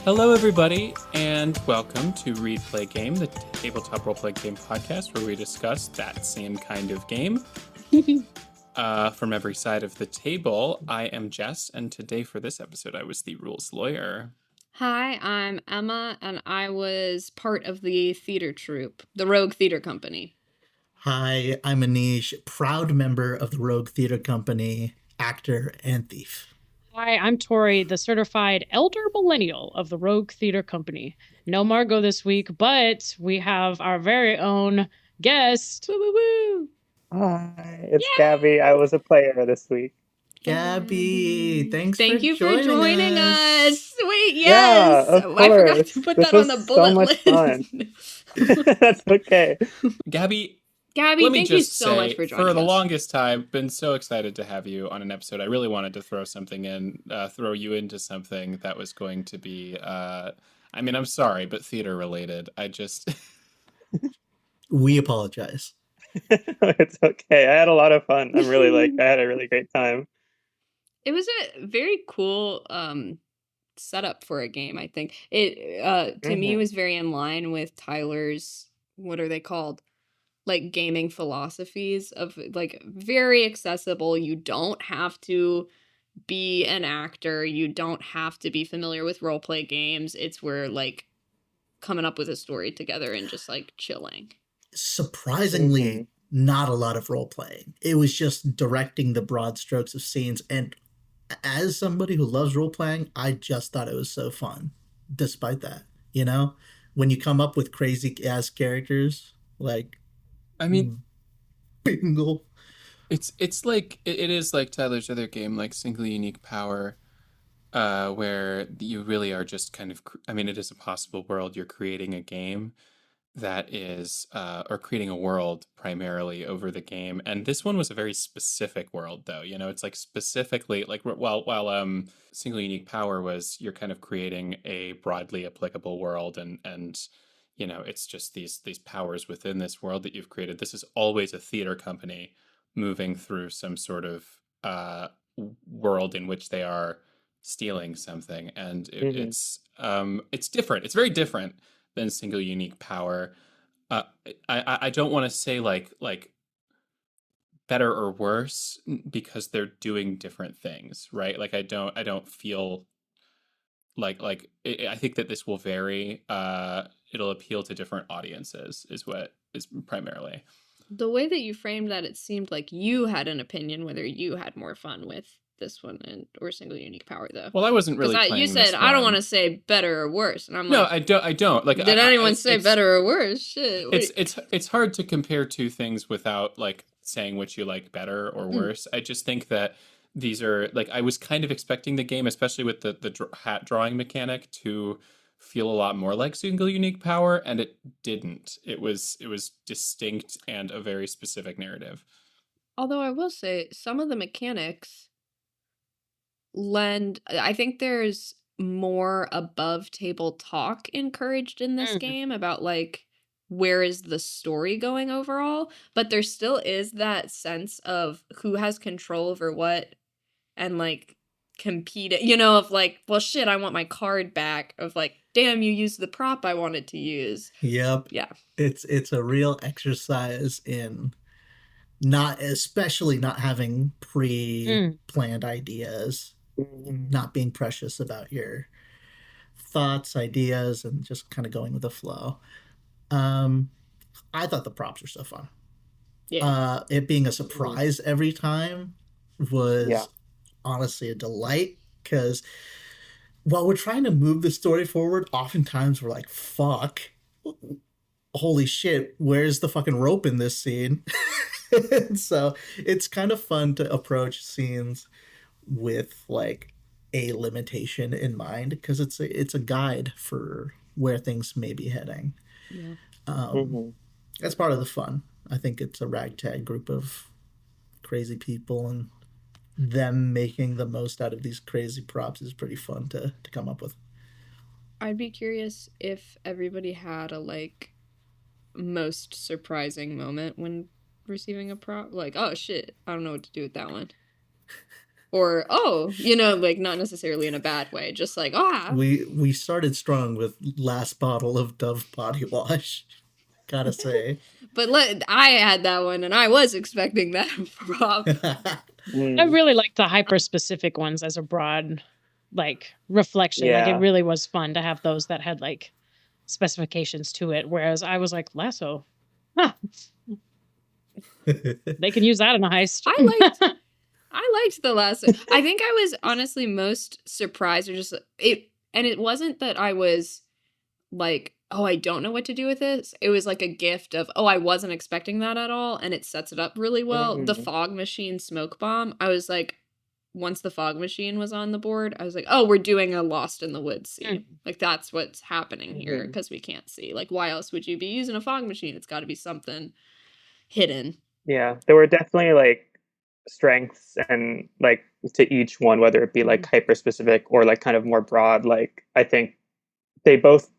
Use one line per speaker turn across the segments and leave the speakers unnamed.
Hello, everybody, and welcome to Read Play Game, the tabletop roleplay game podcast where we discuss that same kind of game from every side of the table. I am Jess, and today for this episode, I was the rules lawyer.
Hi, I'm Emma, and I was part of the theater troupe, the Rogue Theater Company.
Hi, I'm Anish, proud member of the Rogue Theater Company, actor and thief.
Hi, I'm Tori, the certified elder millennial of the Rogue Theater Company. No Margot this week, but we have our very own guest.
Woo-woo-woo!
Hi, it's Gabi. I was a player this week.
Gabi,
Thank
for
you for
joining
joining us. Sweet,
Yeah,
yes.
of
I forgot
course.
to put
This
that on
was
the
so
bullet
much
list.
That's okay.
Gabby,
Gabi,
let me
thank you
just
so
say,
much for joining
for the
us.
longest time, been so excited to have you on an episode. I really wanted to throw you into something that was going to be, I'm sorry, but theater related.
We apologize.
It's okay. I had a lot of fun. I had a really great time.
It was a very cool setup for a game, I think. It to me was very in line with Tyler's, what are they called? Like gaming philosophies of like very accessible. You don't have to be an actor. You don't have to be familiar with roleplay games. It's where like coming up with a story together and just like chilling.
Surprisingly, not a lot of role playing. It was just directing the broad strokes of scenes. And as somebody who loves role playing, I just thought it was so fun. Despite that, when you come up with crazy ass characters, like, bingo.
It's like it is like Tyler's other game, like Single Unique Power, where you really are just kind of. It is a possible world. You're creating a game that is, or creating a world primarily over the game, and this one was a very specific world, though. It's like specifically like while Single Unique Power was you're kind of creating a broadly applicable world, and it's just these powers within this world that you've created. This is always a theater company moving through some sort of world in which they are stealing something, and it's different. It's very different than Single Unique Power. I don't want to say like better or worse because they're doing different things, right? Like I don't feel like I think that this will vary. It'll appeal to different audiences is what is primarily.
The way that you framed that, it seemed like you had an opinion whether you had more fun with this one or Single Unique Power, though.
Well, I wasn't really playing
you said, I don't want to say better or worse. And I'm
no,
like...
I don't. Like,
did anyone say better or worse? Shit.
It's hard to compare two things without, like, saying which you like better or worse. I just think that these are, like, I was kind of expecting the game, especially with the hat drawing mechanic, to feel a lot more like Single Unique Power, and it didn't. It was distinct and a very specific narrative.
Although I will say, some of the mechanics I think there's more above table talk encouraged in this game about like where is the story going overall, but there still is that sense of who has control over what and like compete, of like, well shit, I want my card back, of like, damn, you used the prop I wanted to use.
Yep.
Yeah.
It's a real exercise in especially not having pre-planned ideas. Not being precious about your thoughts, ideas, and just kind of going with the flow. I thought the props were so fun.
Yeah.
It being a surprise every time was honestly a delight, because while we're trying to move the story forward, oftentimes we're like, fuck, holy shit, where's the fucking rope in this scene? So it's kind of fun to approach scenes with like a limitation in mind, because it's a guide for where things may be heading. That's part of the fun. I think it's a ragtag group of crazy people, and them making the most out of these crazy props is pretty fun to come up with.
I'd be curious if everybody had a like most surprising moment when receiving a prop, like, oh shit, I don't know what to do with that one. Or, oh, you know, like not necessarily in a bad way, just like,
We started strong with last bottle of Dove body wash. Gotta say.
But I had that one and I was expecting that prop.
I really like the hyper specific ones as a broad like reflection. Like it really was fun to have those that had like specifications to it. Whereas I was like, lasso. Huh. They can use that in a heist.
I liked the lasso. I think I was honestly most surprised or just it wasn't that I was like, oh, I don't know what to do with this. It was like a gift of, oh, I wasn't expecting that at all, and it sets it up really well. The fog machine smoke bomb, I was like, once the fog machine was on the board, I was like, oh, we're doing a Lost in the Woods scene. Like, that's what's happening here, because we can't see. Like, why else would you be using a fog machine? It's got to be something hidden.
Yeah, there were definitely, like, strengths and, like, to each one, whether it be, like, hyper-specific or, like, kind of more broad. Like, I think they both,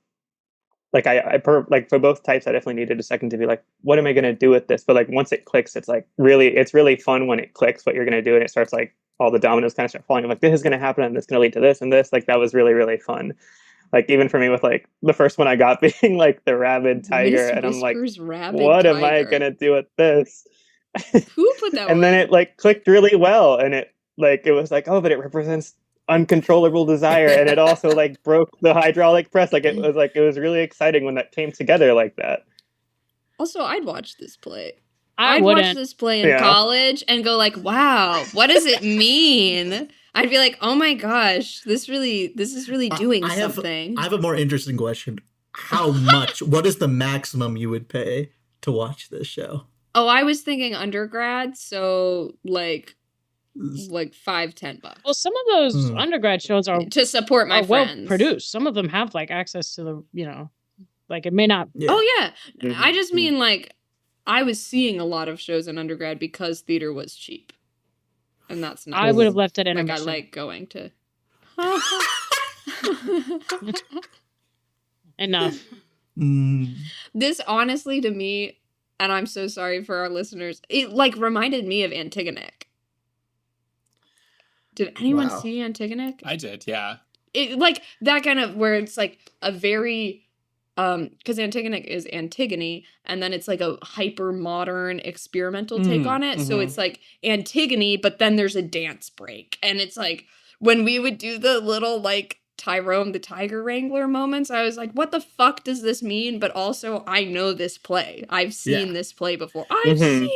like, like, for both types, I definitely needed a second to be like, what am I going to do with this? But, like, once it clicks, it's, like, it's really fun when it clicks what you're going to do, and it starts, like, all the dominoes kind of start falling. I'm like, this is going to happen, and it's going to lead to this and this. Like, that was really, really fun. Like, even for me with, like, the first one I got being, like, the rabid tiger, and I'm like, what am I going to do with this?
Who put that
And then it, like, clicked really well, and it was like, oh, but it represents uncontrollable desire, and it also, like, broke the hydraulic press. Like, it was really exciting when that came together like that.
Also, I'd watch this play.
I'd
watch this play in college and go like, wow, what does it mean? I'd be like, oh my gosh, this is really doing something.
I have a more interesting question. How much? What is the maximum you would pay to watch this show?
Oh, I was thinking undergrad, so like $5-10.
Well, some of those undergrad shows are
to support my friends.
Well produced. Some of them have like access to the, you know, like it may not.
Yeah. Oh yeah, I just mean like I was seeing a lot of shows in undergrad because theater was cheap, and that's not.
I would have left it intermission.
Like I like going to.
Enough.
This honestly, to me, and I'm so sorry for our listeners, it like reminded me of Antigonic. Did anyone see Antigonic?
I did, yeah.
It like that kind of where it's like a very because Antigonic is Antigone, and then it's like a hyper modern experimental take on it. So it's like Antigone, but then there's a dance break, and it's like when we would do the little like Tyrone the Tiger Wrangler moments, I was like, what the fuck does this mean? But also, I know this play. I've seen this play before. I've seen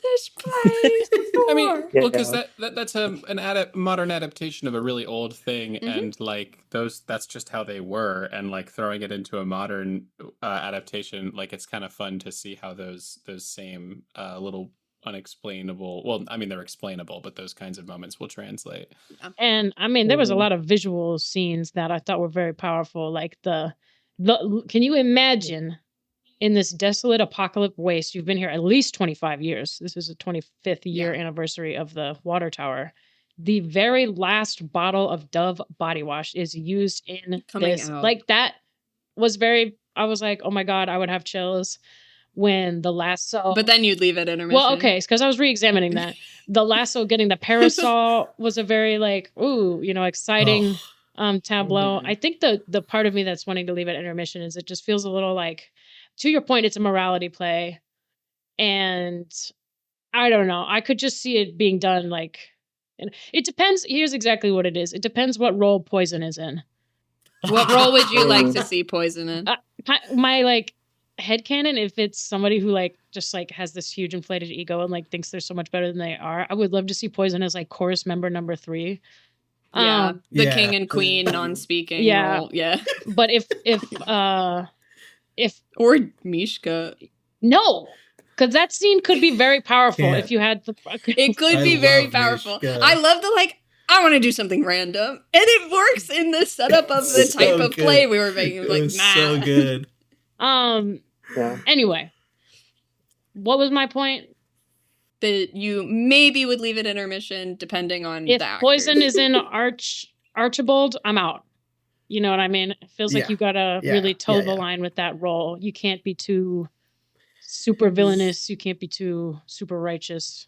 this play before.
I mean, well, because that's a modern adaptation of a really old thing, and like that's just how they were, and like throwing it into a modern adaptation, like it's kind of fun to see how those same little unexplainable, well, I mean they're explainable, but those kinds of moments will translate.
And I mean there was a lot of visual scenes that I thought were very powerful, like the can you imagine in this desolate apocalypse waste, you've been here at least 25 years, this is the 25th year anniversary of the water tower, the very last bottle of Dove body wash is used in this out. Like that was very, I was like, oh my god, I would have chills when the lasso.
But then you'd leave it intermission.
Well, okay, because I was re-examining that. The lasso getting the parasol was a very like, ooh, you know, exciting tableau. I think the part of me that's wanting to leave it intermission is it just feels a little like, to your point, it's a morality play. And I don't know. I could just see it being done like, and it depends. Here's exactly what it is. It depends what role Poison is in.
What role would you like to see Poison in?
My like headcanon, if it's somebody who like just like has this huge inflated ego and like thinks they're so much better than they are, I would love to see Poison as like chorus member number 3.
The king and queen non-speaking role. Yeah.
But if
or Mishka.
No. Because that scene could be very powerful if you had the.
It could be very powerful. Mishka. I love the like, I want to do something random. And it works in the setup of the type of play we were making. Like,
so good.
Anyway. What was my point?
That you maybe would leave it intermission depending on the actors.
Poison is in Archibald, I'm out. You know what I mean? It feels like you gotta really toe the line with that role. You can't be too super villainous. You can't be too super righteous.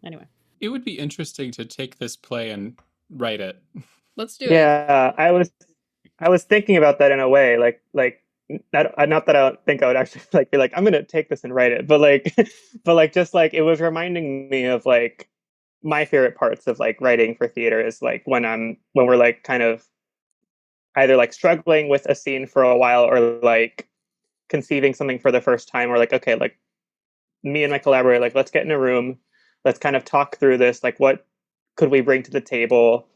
Anyway.
it would be interesting to take this play and write it.
Let's do it.
Yeah, I was thinking about that in a way, like not that I don't think I would actually like be like I'm gonna take this and write it, but like but like just like it was reminding me of like my favorite parts of like writing for theater is like when we're like kind of either like struggling with a scene for a while or like conceiving something for the first time or like okay, like me and my collaborator, like let's get in a room, let's kind of talk through this, like what could we bring to the table,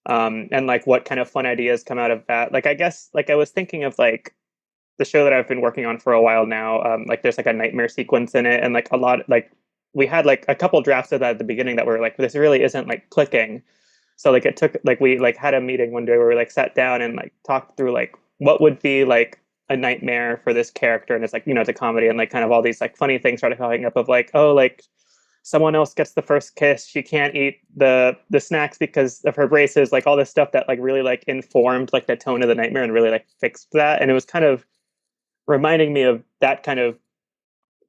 and like what kind of fun ideas come out of that. Like I guess like I was thinking of like the show that I've been working on for a while now. Like there's like a nightmare sequence in it, and like a lot like we had like a couple drafts of that at the beginning that were like this really isn't like clicking. So like it took like we like had a meeting one day where we like sat down and like talked through like what would be like a nightmare for this character, and it's like it's a comedy, and like kind of all these like funny things started coming up of like oh like someone else gets the first kiss, she can't eat the snacks because of her braces, like all this stuff that like really like informed like the tone of the nightmare and really like fixed that. And it was kind of reminding me of that kind of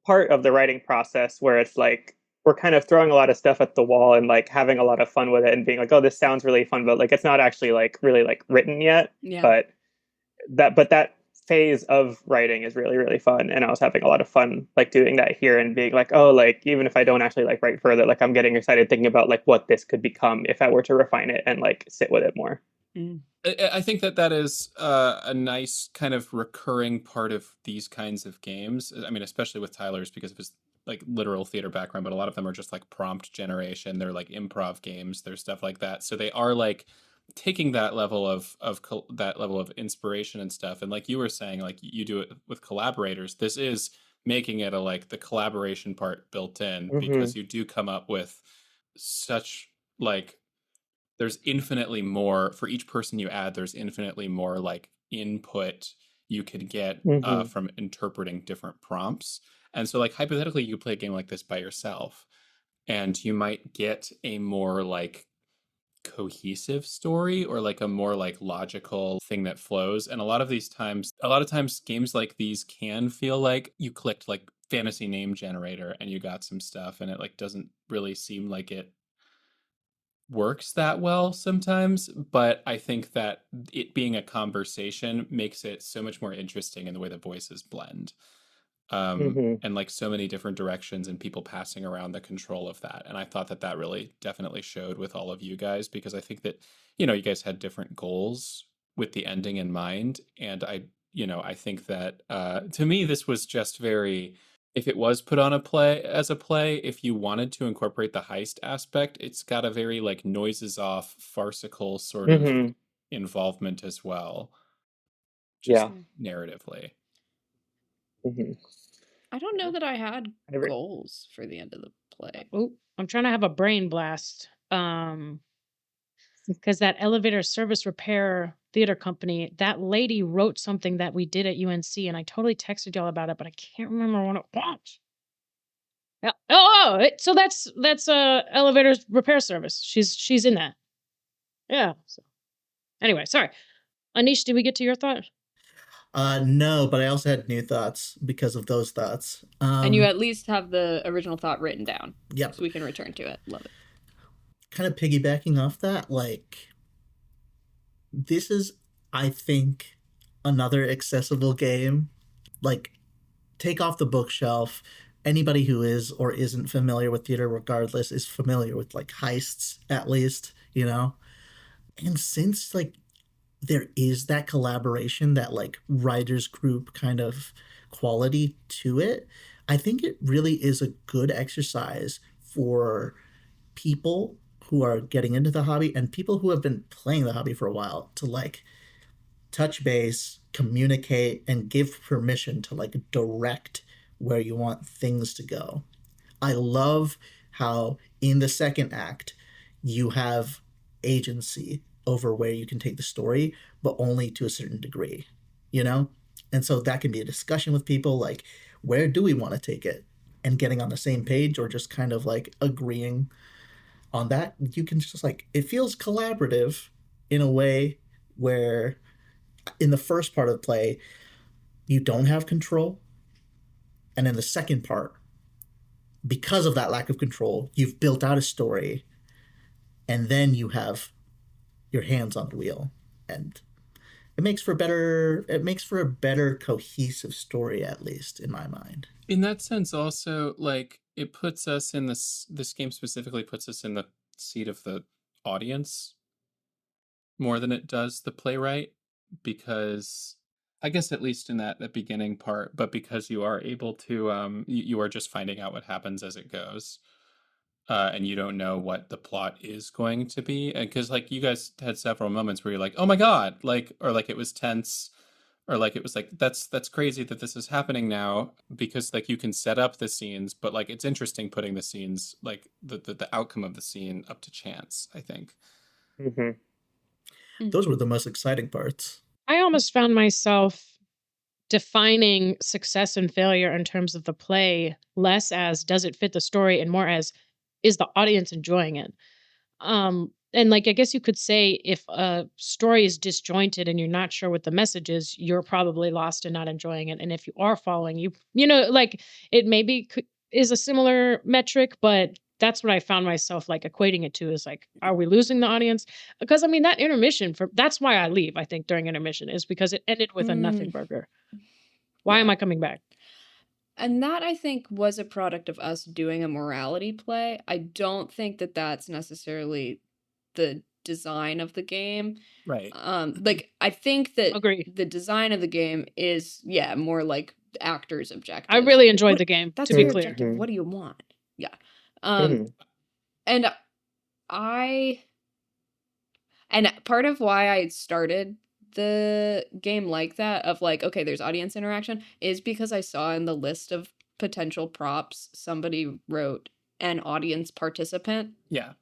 part of the writing process where it's like we're kind of throwing a lot of stuff at the wall and like having a lot of fun with it and being like oh this sounds really fun, but like it's not actually like really like written yet.
Yeah.
But that phase of writing is really really fun, and I was having a lot of fun like doing that here and being like oh like even if I don't actually like write further, like I'm getting excited thinking about like what this could become if I were to refine it and like sit with it more.
I think that is a nice kind of recurring part of these kinds of games. I mean, especially with Tyler's because of his like literal theater background, but a lot of them are just like prompt generation. They're like improv games. They're stuff like that. So they are like taking that level of that level of inspiration and stuff. And like you were saying, like you do it with collaborators. This is making it a like the collaboration part built in because you do come up with such like there's infinitely more for each person you add. There's infinitely more like input you could get from interpreting different prompts. And so like hypothetically you could play a game like this by yourself and you might get a more like cohesive story or like a more like logical thing that flows. And a lot of times games like these can feel like you clicked like fantasy name generator and you got some stuff and it like doesn't really seem like it works that well sometimes. But I think that it being a conversation makes it so much more interesting in the way the voices blend. And like so many different directions and people passing around the control of that. And I thought that really definitely showed with all of you guys because I think that, you guys had different goals with the ending in mind. And I think that to me, this was just very, if it was put on a play, if you wanted to incorporate the heist aspect, it's got a very like noises off, farcical sort of involvement as well. Just narratively.
I don't know that I had goals for the end of the play.
Oh, I'm trying to have a brain blast. Because that elevator service repair theater company, that lady wrote something that we did at UNC, and I totally texted y'all about it, but I can't remember what it was. Yeah. So that's elevator repair service. She's in that. Yeah. So anyway, sorry. Anish, did we get to your thought?
No, but I also had new thoughts because of those thoughts.
And you at least have the original thought written down.
Yep.
So we can return to it. Love it.
Kind of piggybacking off that, like, this is, I think, another accessible game. Like, take off the bookshelf. Anybody who is or isn't familiar with theater, regardless, is familiar with, like, heists, at least, And since, like, there is that collaboration, that like writers group kind of quality to it, I think it really is a good exercise for people who are getting into the hobby and people who have been playing the hobby for a while to like touch base, communicate, and give permission to like direct where you want things to go. I love how in the second act you have agency over where you can take the story, but only to a certain degree, And so that can be a discussion with people, like, where do we want to take it? And getting on the same page or just kind of like agreeing on that. You can just like, it feels collaborative in a way where in the first part of the play, you don't have control. And in the second part, because of that lack of control, you've built out a story and then you have your hands on the wheel, and it makes for a better cohesive story, at least in my mind.
In that sense, also, like, it puts us in this game specifically puts us in the seat of the audience more than it does the playwright, because I guess at least in that beginning part, but because you are able to you are just finding out what happens as it goes. And you don't know what the plot is going to be, and because like you guys had several moments where you're like, oh my god, like, or like it was tense, or like it was like, that's crazy that this is happening now, because like you can set up the scenes, but like it's interesting putting the scenes, like the outcome of the scene, up to chance, I think.
Those were the most exciting parts.
I almost found myself defining success and failure in terms of the play less as does it fit the story and more as is the audience enjoying it. And like I guess you could say if a story is disjointed and you're not sure what the message is, you're probably lost and not enjoying it. And if you are following, like it maybe is a similar metric, but that's what I found myself like equating it to, is like, are we losing the audience? Because I mean that intermission, that's why I leave, I think, during intermission, is because it ended with a nothing burger. Why am I coming back?
And that, I think, was a product of us doing a morality play. I don't think that that's necessarily the design of the game.
Right.
Like, I think that
Agree.
the design of the game is, more like actors' objectives.
I really enjoyed the game,
That's
to be
your
clear.
objective. What do you want? Yeah. And part of why I started the game like that, of like, okay, there's audience interaction, is because I saw in the list of potential props somebody wrote an audience participant,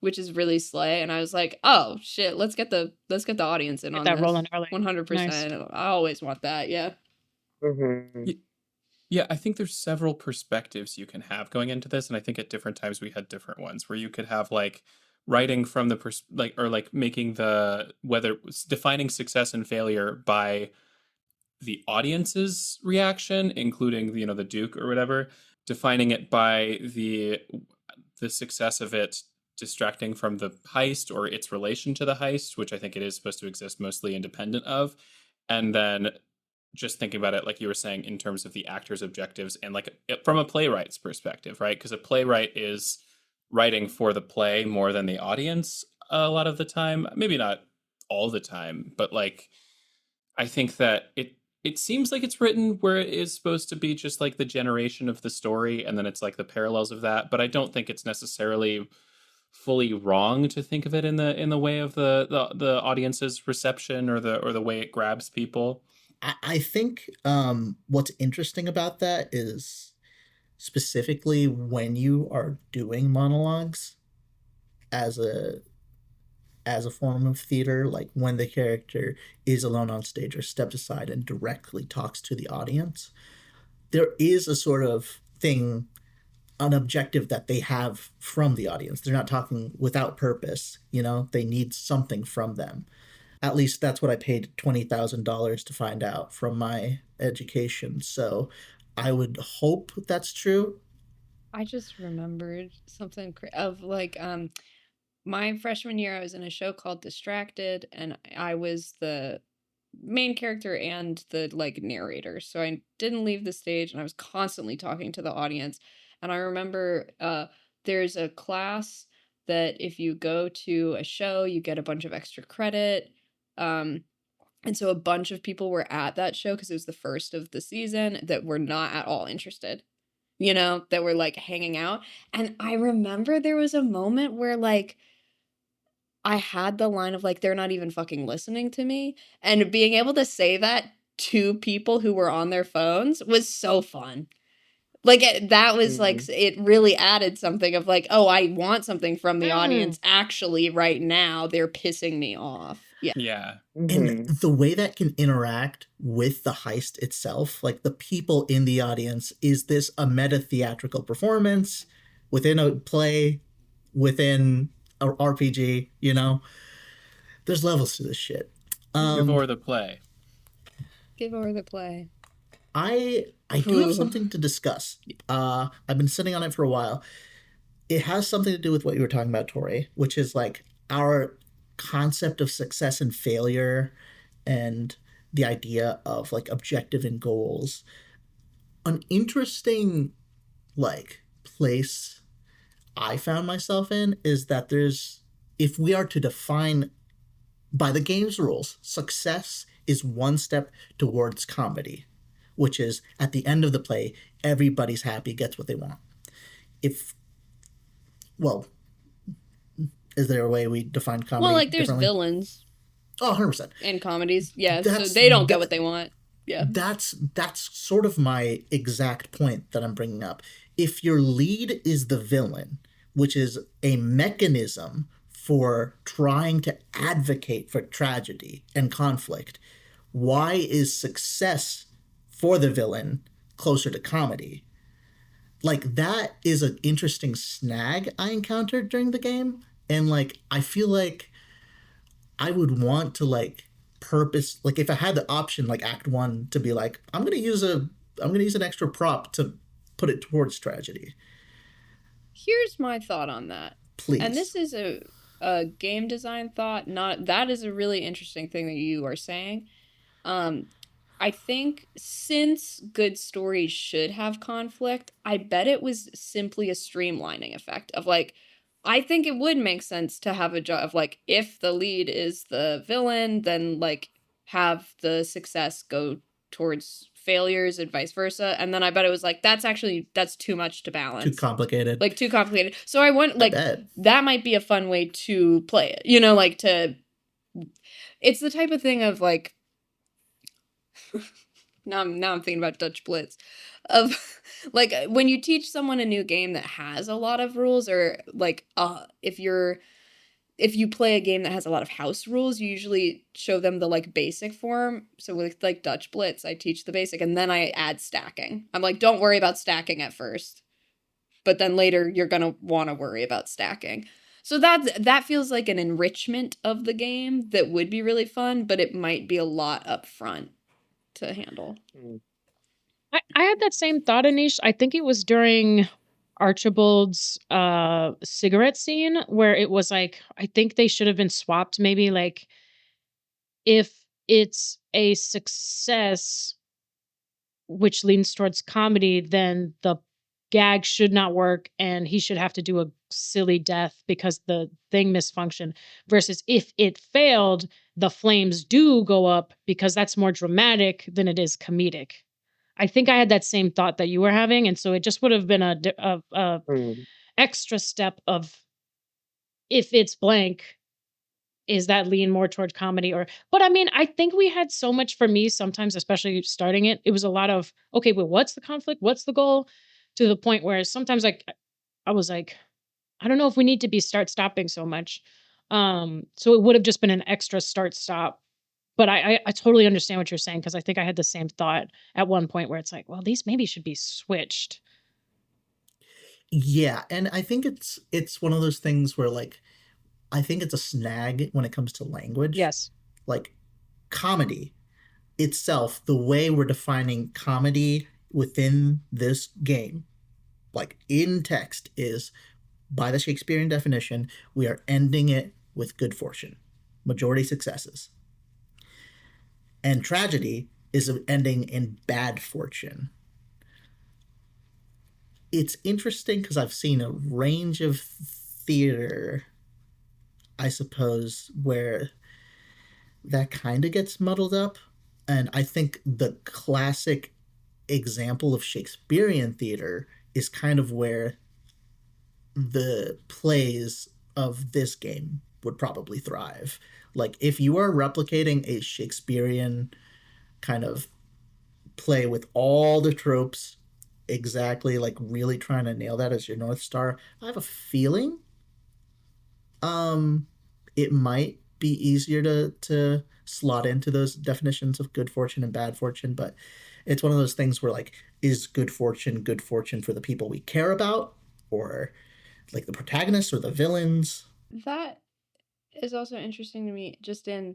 which is really slay, and I was like, oh shit, let's get the audience in on
that
this.
rolling early.
100%. Nice. I always want that.
Yeah, I think there's several perspectives you can have going into this, and I think at different times we had different ones, where you could have like writing from the or like making whether defining success and failure by the audience's reaction, including the Duke or whatever, defining it by the success of it distracting from the heist or its relation to the heist, which I think it is supposed to exist mostly independent of, and then just thinking about it, like you were saying, in terms of the actor's objectives and like from a playwright's perspective, right? Because a playwright is writing for the play more than the audience a lot of the time. Maybe not all the time, but like I think that it seems like it's written where it is supposed to be just like the generation of the story, and then it's like the parallels of that. But I don't think it's necessarily fully wrong to think of it in the way of the audience's reception or the way it grabs people.
I think what's interesting about that is specifically when you are doing monologues as a form of theater, like when the character is alone on stage or steps aside and directly talks to the audience, there is a sort of thing, an objective that they have from the audience. They're not talking without purpose, they need something from them. At least that's what I paid $20,000 to find out from my education. So I would hope that's true.
I just remembered something of like my freshman year, I was in a show called Distracted, and I was the main character and the like narrator. So I didn't leave the stage, and I was constantly talking to the audience. And I remember there's a class that if you go to a show, you get a bunch of extra credit. And so a bunch of people were at that show because it was the first of the season that were not at all interested, that were like hanging out. And I remember there was a moment where like I had the line of like, they're not even fucking listening to me. And being able to say that to people who were on their phones was so fun. Like that was like, it really added something of like, oh, I want something from the audience. Actually, right now, they're pissing me off.
Yeah.
And the way that can interact with the heist itself, like the people in the audience, is this a meta theatrical performance within a play, within an RPG, There's levels to this shit.
Give over the play.
Give over the play.
I do have something to discuss. I've been sitting on it for a while. It has something to do with what you were talking about, Tori, which is like our concept of success and failure and the idea of like objective and goals, an interesting like place I found myself in is that there's, if we are to define by the game's rules, success is one step towards comedy, which is at the end of the play, everybody's happy, gets what they want. If, well, is there a way we define comedy
Well, like there's
differently?
villains
Oh, 100%.
in comedies. Yeah, so
That's
they don't get
that,
what they want. Yeah.
that's sort of my exact point that I'm bringing up. If your lead is the villain, which is a mechanism for trying to advocate for tragedy and conflict, why is success for the villain closer to comedy? Like, that is an interesting snag I encountered during the game. And like, I feel like I would want to like purpose, like if I had the option like act 1 to be like, I'm going to use an extra prop to put it towards tragedy.
Here's my thought on that.
Please.
And this is a game design thought, not that is a really interesting thing that you are saying. I think since good stories should have conflict, I bet it was simply a streamlining effect of like, I think it would make sense to have a job of like, if the lead is the villain, then like have the success go towards failures and vice versa. And then I bet it was like, that's too much to balance.
Too complicated.
Like too complicated. So I want like, that might be a fun way to play it, you know, like it's the type of thing of like, now I'm thinking about Dutch Blitz of like when you teach someone a new game that has a lot of rules, or like if you play a game that has a lot of house rules, you usually show them the like basic form. So with like Dutch Blitz, I teach the basic and then I add stacking. I'm like, don't worry about stacking at first, but then later you're gonna want to worry about stacking. So that feels like an enrichment of the game that would be really fun, but it might be a lot up front to handle.
I had that same thought, Anish. I think it was during Archibald's cigarette scene where it was like, I think they should have been swapped. Maybe like if it's a success which leans towards comedy, then the gag should not work and he should have to do a silly death because the thing misfunctioned, versus if it failed, the flames do go up because that's more dramatic than it is comedic. I think I had that same thought that you were having, and so it just would have been a extra step of, if it's blank, is that lean more toward comedy? Or, but I mean, I think we had so much, for me sometimes, especially starting it was a lot of, okay, well, what's the conflict, what's the goal, to the point where sometimes like I was like, I don't know if we need to be start stopping so much. So it would have just been an extra start stop. But I totally understand what you're saying, because I think I had the same thought at one point where it's like, well, these maybe should be switched.
Yeah, and I think it's one of those things where like, I think it's a snag when it comes to language.
Yes.
Like comedy itself, the way we're defining comedy within this game, like in text, is by the Shakespearean definition, we are ending it with good fortune, majority successes. And tragedy is ending in bad fortune. It's interesting because I've seen a range of theater, I suppose, where that kind of gets muddled up. And I think the classic example of Shakespearean theater is kind of where the plays of this game would probably thrive. Like if you are replicating a Shakespearean kind of play with all the tropes exactly, like really trying to nail that as your North Star, I have a feeling it might be easier to slot into those definitions of good fortune and bad fortune. But it's one of those things where like, is good fortune for the people we care about, or like the protagonists or the villains?
That is also interesting to me, just in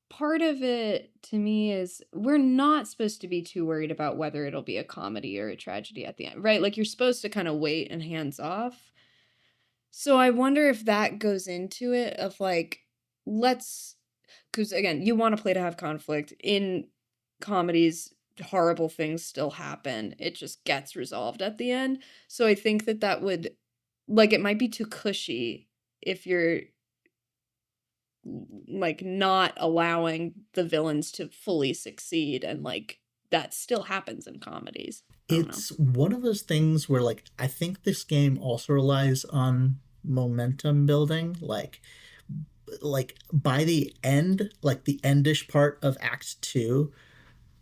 part of it to me is we're not supposed to be too worried about whether it'll be a comedy or a tragedy at the end, right? Like you're supposed to kind of wait and hands off. So I wonder if that goes into it of like, let's, because again, you want to play to have conflict. In comedies, horrible things still happen. It just gets resolved at the end. So I think that that would, like, it might be too cushy if you're like not allowing the villains to fully succeed, and like that still happens in comedies. I don't know.
It's one of those things where, like, I think this game also relies on momentum building. Like by the end, like the endish part of Act Two,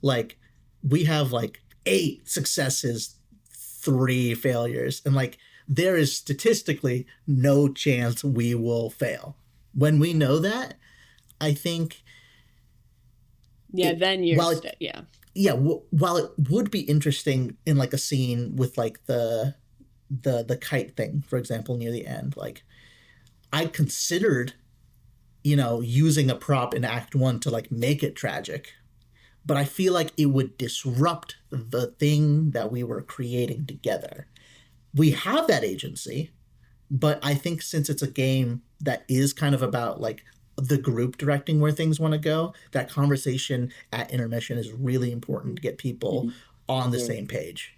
like we have like 8 successes, 3 failures, and like there is statistically no chance we will fail. When we know that, I think
Yeah,
it,
then you're
while it,
yeah.
yeah, while it would be interesting in like a scene with like the kite thing, for example, near the end, like I considered, using a prop in Act One to like make it tragic, but I feel like it would disrupt the thing that we were creating together. We have that agency, but I think since it's a game that is kind of about like the group directing where things want to go, that conversation at intermission is really important to get people on the same page.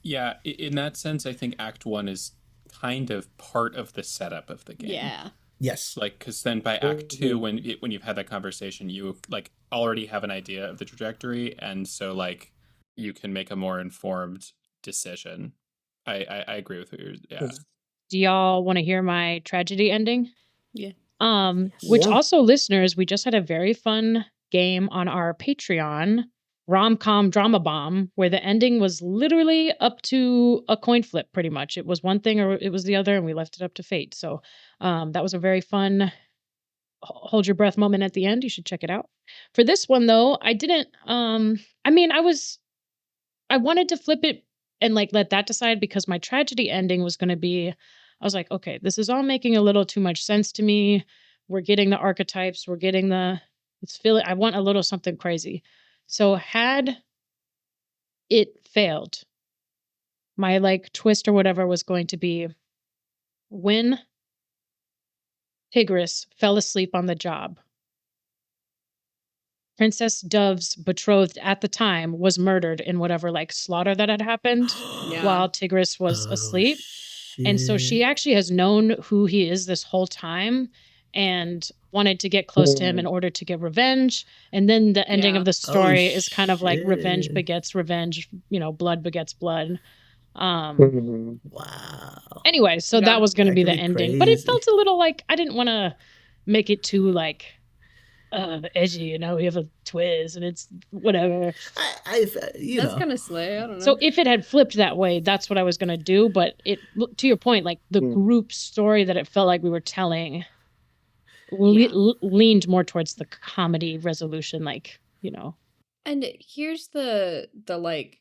Yeah, in that sense, I think Act One is kind of part of the setup of the game.
Yeah.
Yes.
Like, because then by Act Two, when you've had that conversation, you like already have an idea of the trajectory, and so like you can make a more informed decision. I agree with what you're. Yeah.
Do y'all want to hear my tragedy ending?
Yeah.
Which also, listeners, we just had a very fun game on our Patreon, Rom-Com Drama Bomb, where the ending was literally up to a coin flip, pretty much. It was one thing or it was the other, and we left it up to fate. So that was a very fun hold your breath moment at the end. You should check it out. For this one, though, I didn't, I mean, I wanted to flip it and like let that decide, because my tragedy ending was going to be, I was like, okay, this is all making a little too much sense to me. We're getting the archetypes, we're getting it's feeling, I want a little something crazy. So had it failed, my like twist or whatever was going to be when Tigris fell asleep on the job, Princess Dove's betrothed at the time was murdered in whatever like slaughter that had happened while Tigris was asleep.
Shit.
And so she actually has known who he is this whole time and wanted to get close to him in order to get revenge. And then the ending of the story is kind of like revenge begets revenge, blood begets blood.
Wow.
Anyway, so that was going to be the ending. But it felt a little like I didn't want to make it too like edgy, we have a twist and it's whatever.
That's kind of slay. I don't know.
So if it had flipped that way, that's what I was going to do. But it, to your point, like the group story that it felt like we were telling leaned more towards the comedy resolution,
And here's the like,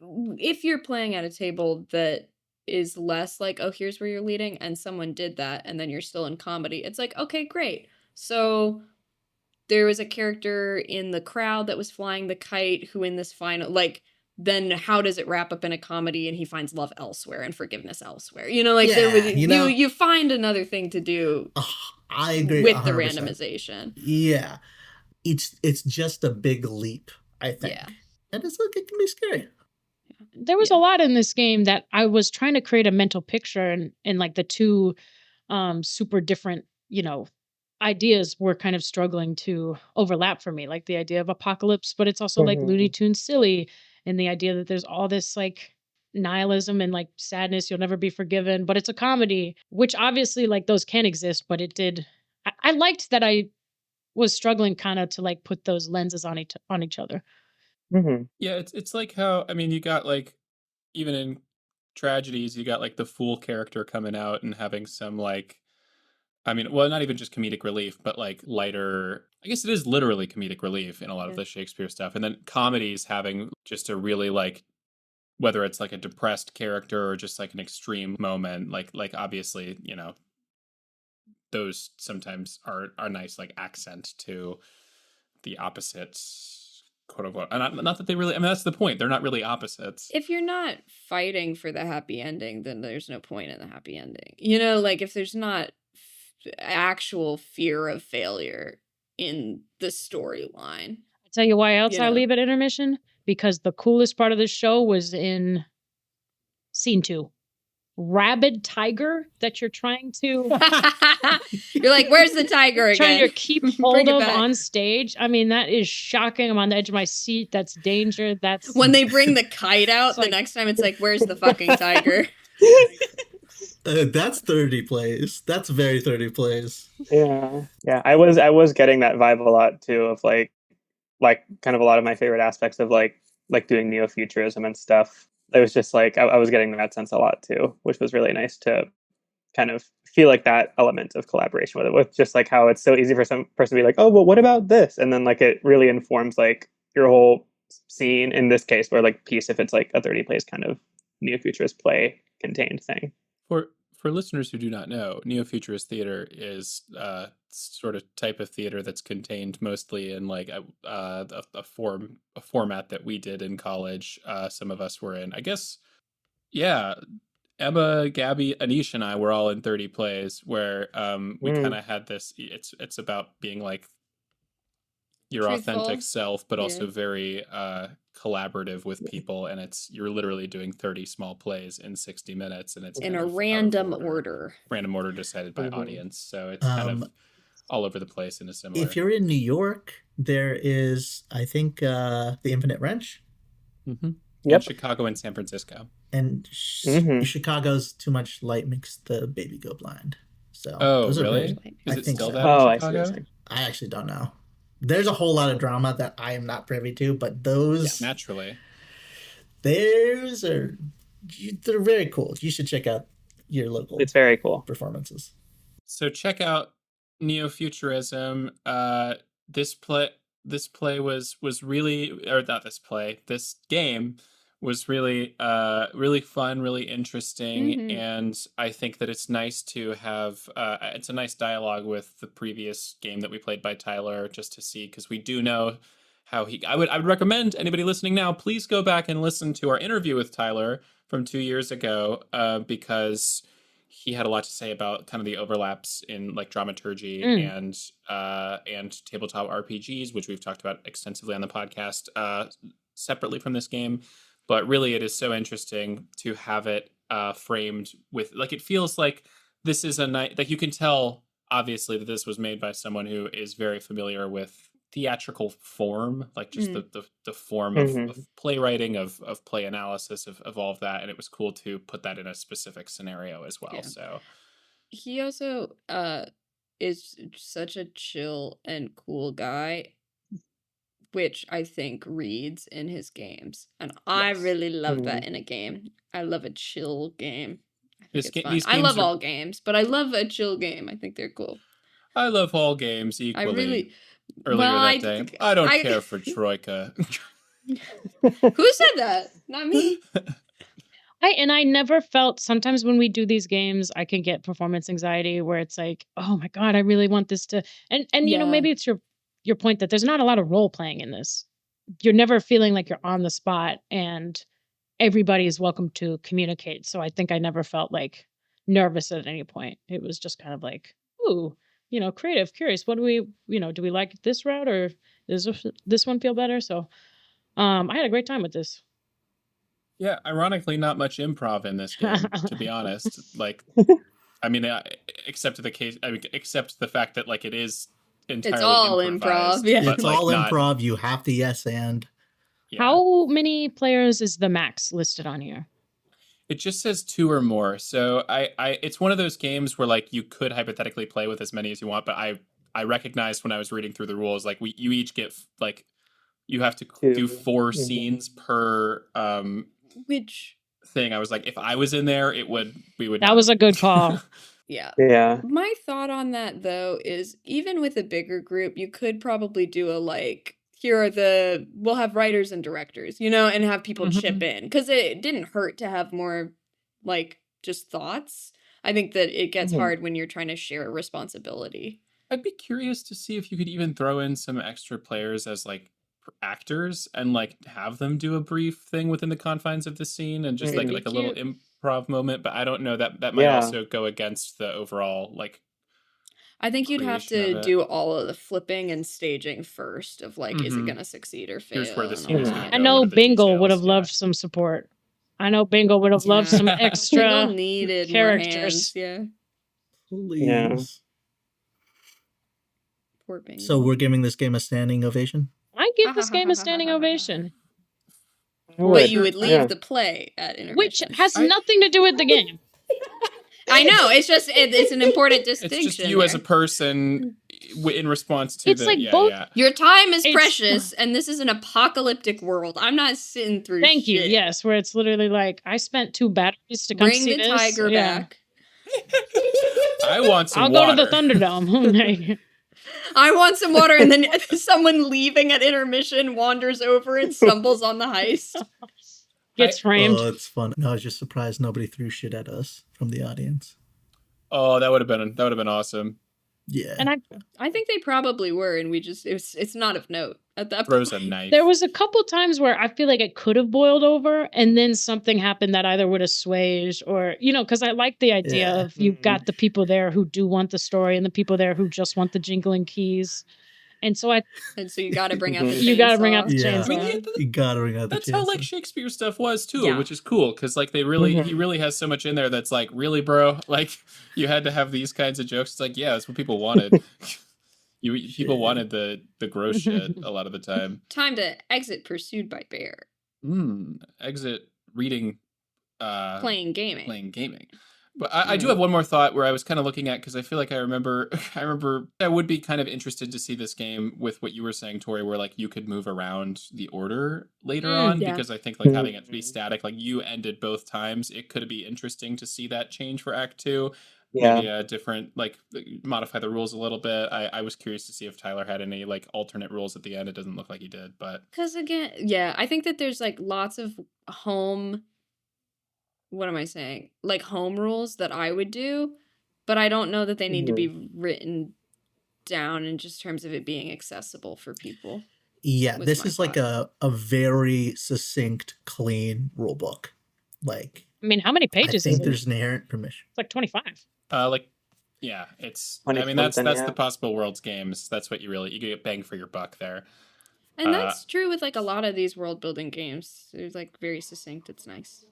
if you're playing at a table that is less like, oh, here's where you're leading, and someone did that, and then you're still in comedy, it's like, okay, great. So there was a character in the crowd that was flying the kite who in this final, like, then how does it wrap up in a comedy and he finds love elsewhere and forgiveness elsewhere? You find another thing to do.
I agree
with
100%.
The randomization.
Yeah. It's just a big leap, I think.
Yeah.
And it can be scary.
There was a lot in this game that I was trying to create a mental picture, and like the two super different, ideas were kind of struggling to overlap for me, like the idea of apocalypse, but it's also like Looney Tunes silly, and the idea that there's all this like nihilism and like sadness, you'll never be forgiven, but it's a comedy, which obviously like those can exist, but I liked that I was struggling kind of to like put those lenses on each other.
Yeah, it's like how, I mean, you got like, even in tragedies, you got like the fool character coming out and having some like, I mean, well, not even just comedic relief, but like lighter, I guess it is literally comedic relief in a lot of the Shakespeare stuff. And then comedies having just a really like, whether it's like a depressed character or just like an extreme moment, like obviously, those sometimes are nice like accent to the opposites quote unquote. And not that they really. I mean, that's the point. They're not really opposites.
If you're not fighting for the happy ending, then there's no point in the happy ending. You know, like if there's not actual fear of failure in the storyline.
I'll tell you why else
You
I
know.
leave at intermission. Because the coolest part of the show was in scene 2. Rabid tiger that you're trying to
You're like, where's the tiger
trying
again?
to keep
Bring
hold
it
of
back.
on stage. I mean, that is shocking. I'm on the edge of my seat. That's danger. That's
When they bring the kite out
It's
the
like-
next time, it's like, where's the fucking tiger?
That's 30 plays. That's very 30 plays.
Yeah. I was getting that vibe a lot too of like kind of a lot of my favorite aspects of like doing neo-futurism and stuff. It was just like I was getting that sense a lot too, which was really nice to kind of feel like that element of collaboration with it, with just like how it's so easy for some person to be like, oh, well, what about this? And then like it really informs like your whole scene in this case, or like piece if it's like a 30 plays kind of neo-futurist play contained thing.
For listeners who do not know, neo-futurist theater is sort of type of theater that's contained mostly in like a format that we did in college. Some of us were in, I guess, yeah. Emma, Gabi, Anish, and I were all in 30 plays where we kind of had this. It's about being like your
Truthful.
authentic self, but also
Yeah.
very collaborative with people, and you're literally doing 30 small plays in 60 minutes, and it's
In
kind
a
of
random
out of
order.
random order decided by
Mhm.
audience, so it's kind of all over the place in a similar.
If you're in New York, there is, I think, the Infinite Wrench.
Mm-hmm.
Yep.
In Chicago and San Francisco.
And Chicago's Too Much Light Makes the Baby Go Blind. So
Oh,
those are
really?
very-
Is
I
it
think
still
so.
that
Oh,
in
I see what you're
Chicago?
saying.
I actually don't know. There's a whole lot of drama that I am not privy to, but those
Naturally.
theirs are they're very cool. You should check out your local
It's very cool.
performances.
So check out Neo-Futurism. This play was really, or not this play, this game was really really fun, really interesting,
Mhm.
and I think that it's nice to have it's a nice dialogue with the previous game that we played by Tyler, just to see, because we do know how I would recommend anybody listening now, please go back and listen to our interview with Tyler from 2 years ago, because he had a lot to say about kind of the overlaps in like dramaturgy and tabletop RPGs, which we've talked about extensively on the podcast separately from this game. But really, it is so interesting to have it framed with, like, it feels like this is a night, like you can tell obviously that this was made by someone who is very familiar with theatrical form, like just the form of playwriting, of play analysis, of all of that, and it was cool to put that in a specific scenario as well.
Yeah.
So
He also is such a chill and cool guy, which I think reads in his games, and I
Yes.
really love that in a game. I love a chill game. I think
This
it's
ga-
fun.
these
I
games
love
are-
all games, but I love a chill game. I think they're cool.
I love all games
I
equally.
really
Earlier
well,
that day, I don't care for Troika.
Who said that? Not me.
I never felt, sometimes when we do these games, I can get performance anxiety where it's like, oh my God, I really want this to, and you know,
Yeah.
maybe it's your point that there's not a lot of role playing in this. You're never feeling like you're on the spot and everybody is welcome to communicate. So I think I never felt like nervous at any point. It was just kind of like, ooh, you know, creative, curious. What do we, you know, do we like this route, or does this one feel better? So I had a great time with this.
Yeah, ironically, not much improv in this game, to be honest. Like, I mean, except the fact that like it is entirely
all
improvised,
improv, yeah.
but,
It's
like,
all
not-
improv. You have to yes and.
yeah.
How many players is the max listed on here?
It just says 2 or more. So it's one of those games where like you could hypothetically play with as many as you want, but I recognized when I was reading through the rules, like you each get like, you have to do 4 scenes per
Which
thing. I was like, if I was in there, we would.
That
not.
was a good call.
yeah.
Yeah.
My thought on that though is even with a bigger group, you could probably do a like, we'll have writers and directors, you know, and have people chip in, because it didn't hurt to have more like just thoughts. I think that it gets hard when you're trying to share a responsibility.
I'd be curious to see if you could even throw in some extra players as like actors and like have them do a brief thing within the confines of the scene and just like a little improv moment. But I don't know, that might also go against the overall like.
I think you'd have to do all of the flipping and staging first of like, is it going to succeed or fail?
Here's where the scene is going to go.
I know Bingo would have loved some support. I know Bingo would have loved some extra
Bingo needed
characters.
More hands,
Please.
Yeah.
Poor Bingo.
So we're giving this game a standing ovation?
I give this game a standing ovation.
But you would leave the play at intermission.
Which has nothing to do with the game.
I know, it's just, it's an important distinction.
It's just you as a person in response to
it's like both.
Your time is precious, and this is an apocalyptic world. I'm not sitting through
Thank you,
shit.
yes, where it's literally like, I spent 2 batteries to come
Bring
see
the
this.
tiger back.
I want some
water.
I'll
go to the Thunderdome.
I want some water, and then someone leaving at intermission wanders over and stumbles on the heist.
Gets framed.
Oh, it's fun. No, I was just surprised nobody threw shit at us from the audience.
Oh, that would have been awesome.
Yeah.
And
I think they probably were, and we just it's not of note at that
Throws
point.
a knife.
There was a couple times where I feel like it could have boiled over, and then something happened that either would assuage or, because I like the idea of you've got the people there who do want the story and the people there who just want the jingling keys. And so
you got to bring out the chainsaw.
You got to bring out the chainsaw.
I mean,
you got to bring out the
That's
chainsaw.
how like Shakespeare stuff was too, which is cool because like he really has so much in there that's like, really, bro, like you had to have these kinds of jokes. It's like, yeah, that's what people wanted. People wanted the gross shit a lot of the time.
Time to exit pursued by bear.
Exit reading.
Playing gaming.
But I do have one more thought where I was kind of looking at, because I feel like I remember I would be kind of interested to see this game with what you were saying, Tori, where like you could move around the order later on, because I think like having it be static, like you ended both times, it could be interesting to see that change for Act 2.
Yeah.
Maybe a different, like modify the rules a little bit. I was curious to see if Tyler had any like alternate rules at the end. It doesn't look like he did, but.
Because again, I think that there's like lots of home... What am I saying? Like home rules that I would do, but I don't know that they need to be written down in just terms of it being accessible for people.
Yeah, this is like a very succinct, clean rule book. Like,
I mean, how many pages
I
is
think
it?
there's an inherent permission.
It's like 25.
It's. I mean, that's the Possible Worlds games. That's what you get bang for your buck there.
And that's true with like a lot of these world building games. They're like very succinct. It's nice.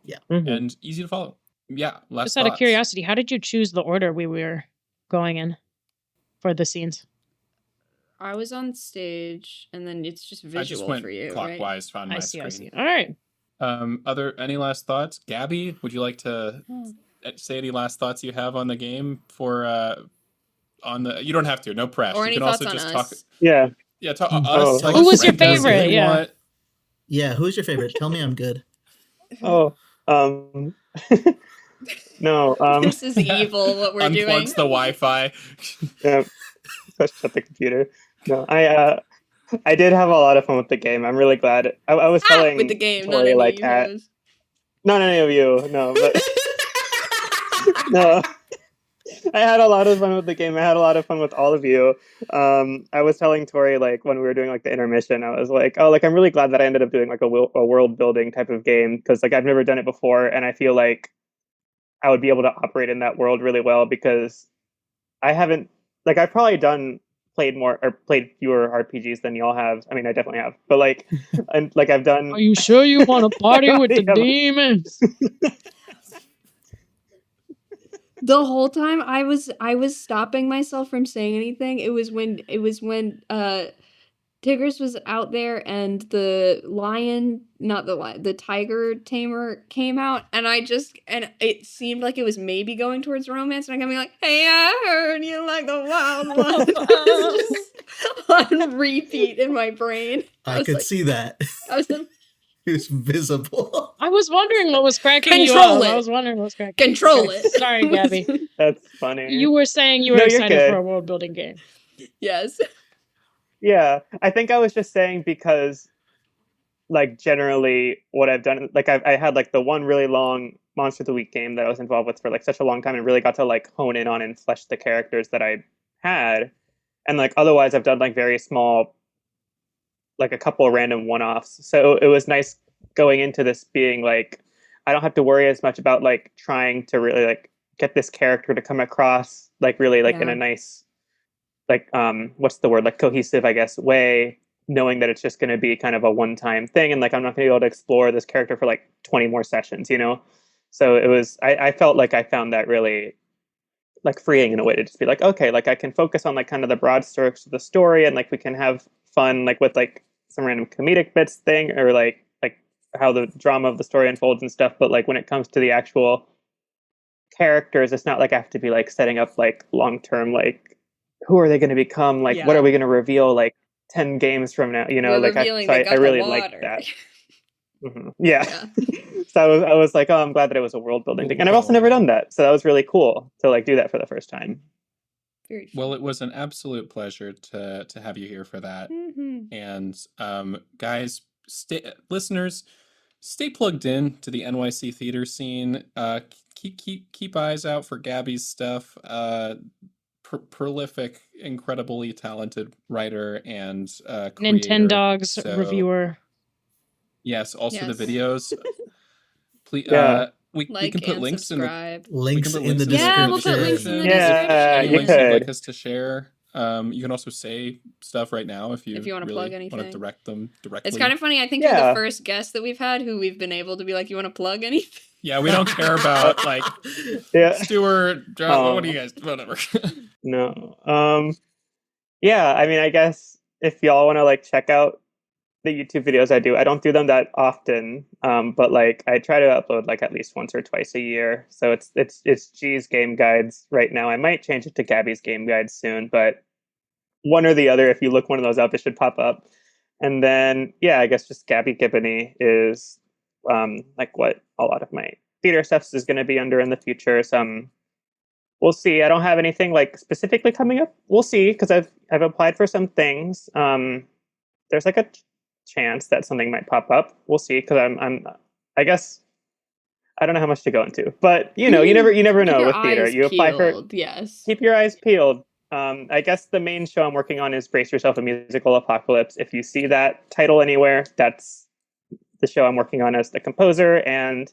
Yeah.
And easy to follow. Yeah.
Just out of curiosity, how did you choose the order we were going in for the scenes?
I was on stage, and then it's just visual
I just went
for you,
clockwise
right?
on my
I
screen.
see. All right.
Any last thoughts? Gabi, would you like to say any last thoughts you have on the game you don't have to, no press.
Or
you
any
can
thoughts
also
on
just
us.
talk.
Yeah.
Yeah, talk us.
Who
was your favorite?
Yeah, who's your favorite? Tell me I'm good.
No.
This is evil, what we're doing.
Unplugs the Wi-Fi.
Yeah. Shut the computer. No, I did have a lot of fun with the game. I'm really glad. I was telling
with the game,
Tori,
not any of you.
Not any of you, no. But no. I had a lot of fun with the game. I had a lot of fun with all of you. I was telling Tori, like, when we were doing, like, the intermission, I was like, oh, like, I'm really glad that I ended up doing, like, a world building type of game, because, like, I've never done it before, and I feel like I would be able to operate in that world really well, because I haven't, like, I've probably played fewer RPGs than y'all have. I mean, I definitely have, but, like, and, like, I've done...
Are you sure you want to party with the demons?
The whole time I was stopping myself from saying anything. It was when Tigris was out there and the the tiger tamer came out, and it seemed like it was maybe going towards romance, and I'm gonna be like, hey, I heard you like the wild one. Just on repeat in my brain.
I could see that.
I was like,
It was visible.
I was wondering what was cracking you
Control
up.
it.
I was wondering what was cracking.
Control
Okay.
it.
Sorry, Gabi.
That's funny.
You were saying you were excited for a world building game.
Yes.
Yeah, I think I was just saying because, like, generally what I've done, like, I had, like, the one really long Monster of the Week game that I was involved with for, like, such a long time and really got to, like, hone in on and flesh the characters that I had. And, like, otherwise I've done, like, very small, like a couple of random one-offs. So it was nice going into this being like, I don't have to worry as much about like trying to really like get this character to come across like really like in a nice, like what's the word, like cohesive, I guess, way, knowing that it's just going to be kind of a one-time thing, and like I'm not going to be able to explore this character for like 20 more sessions, you know. So it was, I felt like I found that really like freeing in a way to just be like, okay, like I can focus on like kind of the broad strokes of the story, and like we can have fun like with like some random comedic bits thing, or like how the drama of the story unfolds and stuff. But like when it comes to the actual characters, it's not like I have to be like setting up like long-term, like who are they going to become, like what are we going to reveal like 10 games from now, you know.
We're
like
revealing
I really
water.
like that. Yeah. So I was like, oh, I'm glad that it was a world building thing, and I've also never done that, so that was really cool to like do that for the first time.
Very fun.
Well, it was an absolute pleasure to have you here for that. And guys, listeners, stay plugged in to the NYC theater scene. Keep eyes out for Gabi's stuff. Prolific, incredibly talented writer and
Nintendogs reviewer.
Yes, also the videos. Please, we can put links
subscribe.
Links in the description.
Yeah, we'll put links in the description.
Yeah,
any
you
links
could.
you'd like us to share. You can also say stuff right now if you
want to
really
plug anything.
Want to direct them directly.
It's kind of funny. I think you're the first guest that we've had who we've been able to be like, you want to plug anything?
Yeah, we don't care about like Stuart, John, what do you guys, whatever.
No. Yeah, I mean, I guess if y'all want to like check out the YouTube videos I don't do them that often, but like I try to upload like at least once or twice a year. So it's G's Game Guides right now. I might change it to Gabi's Game Guides soon, but one or the other, if you look one of those up, it should pop up. And then I guess just Gabi Gibboney is like what a lot of my theater stuff is going to be under in the future. We'll see. I don't have anything like specifically coming up. We'll see, because I've applied for some things. There's like a chance that something might pop up. We'll see, because I guess I don't know how much to go into, but you know, you never know with theater. You apply for keep your eyes peeled. I guess the main show I'm working on is Brace Yourself, a Musical Apocalypse. If you see that title anywhere, that's the show I'm working on as the composer, and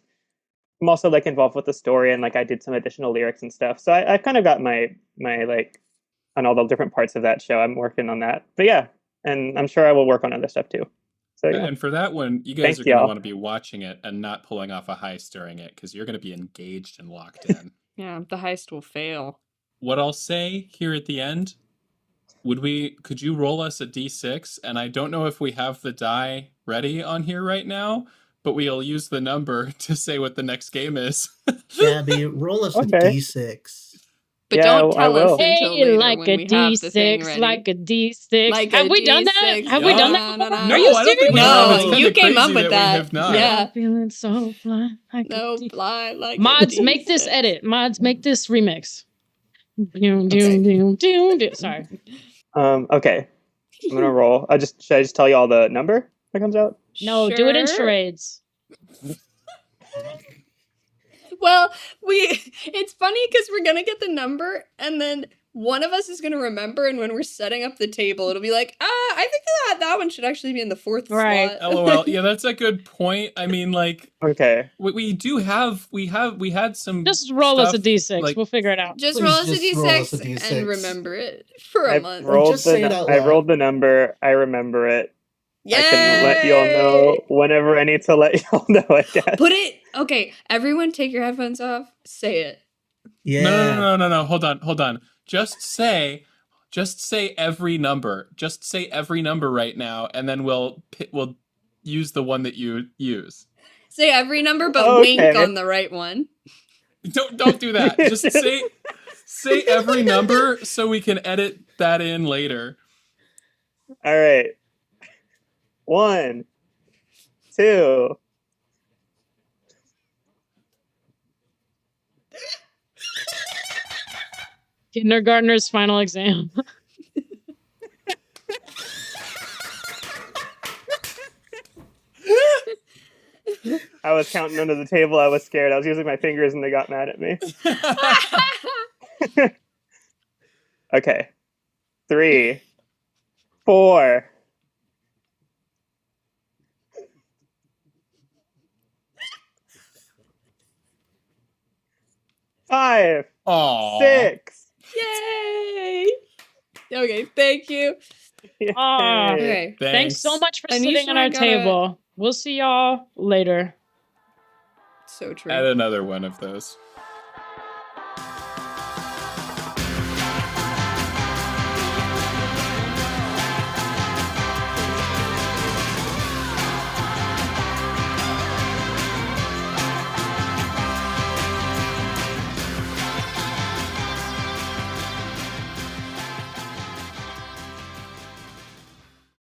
I'm also like involved with the story, and like I did some additional lyrics and stuff. So I've kind of got my like on all the different parts of that show. I'm working on that, but yeah, and I'm sure I will work on other stuff too. So yeah.
And for that one, you guys are going to want to be watching it and not pulling off a heist during it, because you're going to be engaged and locked in.
Yeah, the heist will fail.
What I'll say here at the end, could you roll us a d6? And I don't know if we have the die ready on here right now, but we'll use the number to say what the next game is.
Gabi, roll us a d6.
But don't tell us until later
like
when
a
we have the thing
D6,
ready.
like a D6.
Like
have we done that? Have we done that before? Are you
I don't think we have.
No, you came up with that. Yeah.
I'm feeling so fly. Like
fly like
Mods, make this edit. Mods, make this remix. Sorry.
Okay. I'm gonna roll. Should I just tell you all the number that comes out?
No, do it in charades.
Well, it's funny because we're gonna get the number, and then one of us is gonna remember, and when we're setting up the table, it'll be like, I think that one should actually be in the fourth slot.
LOL. Yeah, that's a good point. I mean, like,
okay,
we had some.
Just roll us a d6. Like, we'll figure it out.
Just roll us a d6 and remember it for a month.
I rolled the number. I remember it.
Yay!
I can let y'all know whenever I need to let y'all know, I guess.
Okay, everyone take your headphones off. Say it.
Yeah.
No. Hold on. Just say every number. Just say every number right now, and then we'll use the one that you use.
Say every number, but wink on the right one.
Don't do that. Just say every number so we can edit that in later.
All right. 1, 2.
Kindergartner's final exam.
I was counting under the table. I was scared. I was using my fingers and they got mad at me. Okay. 3, 4, 5,
Aw.
6.
Yay! Okay, thank you.
Ah,
Okay.
thanks so much for
Anisha
sitting on
and I
our
gotta-
table. We'll see y'all later.
So true.
Add another one of those.